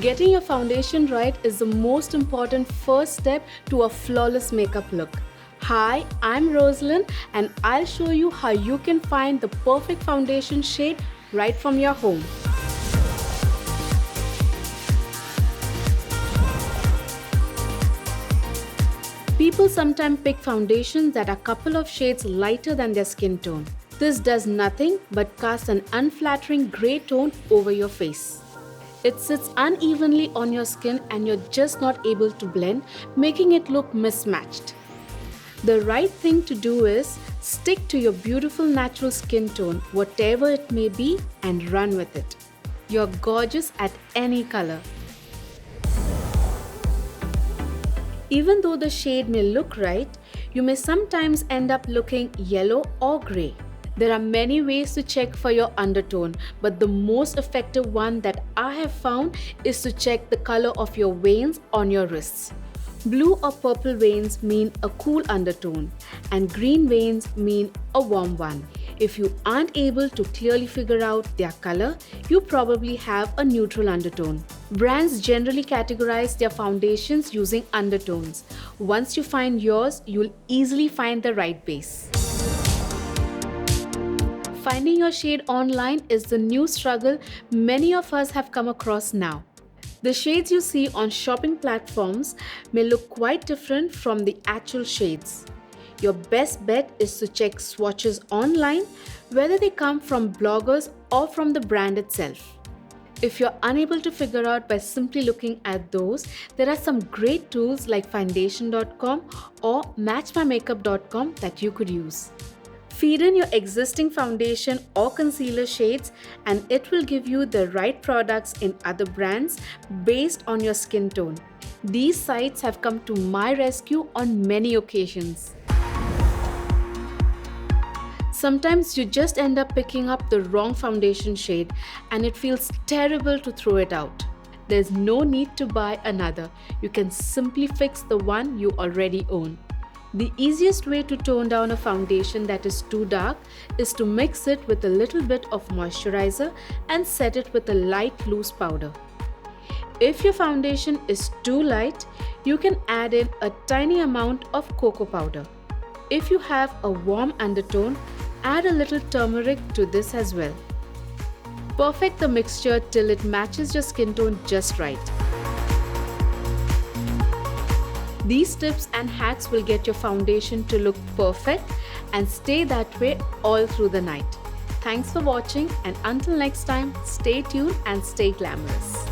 Getting your foundation right is the most important first step to a flawless makeup look. Hi, I'm Rosalind and I'll show you how you can find the perfect foundation shade right from your home. People sometimes pick foundations that are a couple of shades lighter than their skin tone. This does nothing but cast an unflattering grey tone over your face. It sits unevenly on your skin and you're just not able to blend, making it look mismatched. The right thing to do is stick to your beautiful natural skin tone, whatever it may be, and run with it. You're gorgeous at any color. Even though the shade may look right, you may sometimes end up looking yellow or grey. There are many ways to check for your undertone, but the most effective one that I have found is to check the color of your veins on your wrists. Blue or purple veins mean a cool undertone, and green veins mean a warm one. If you aren't able to clearly figure out their color, you probably have a neutral undertone. Brands generally categorize their foundations using undertones. Once you find yours, you'll easily find the right base. Finding your shade online is the new struggle many of us have come across now. The shades you see on shopping platforms may look quite different from the actual shades. Your best bet is to check swatches online, whether they come from bloggers or from the brand itself. If you're unable to figure out by simply looking at those, there are some great tools like foundation.com or matchmymakeup.com that you could use. Feed in your existing foundation or concealer shades and it will give you the right products in other brands based on your skin tone. These sites have come to my rescue on many occasions. Sometimes you just end up picking up the wrong foundation shade and it feels terrible to throw it out. There's no need to buy another. You can simply fix the one you already own. The easiest way to tone down a foundation that is too dark is to mix it with a little bit of moisturizer and set it with a light loose powder. If your foundation is too light, you can add in a tiny amount of cocoa powder. If you have a warm undertone, add a little turmeric to this as well. Perfect the mixture till it matches your skin tone just right. These tips and hacks will get your foundation to look perfect and stay that way all through the night. Thanks for watching and until next time, stay tuned and stay glamorous.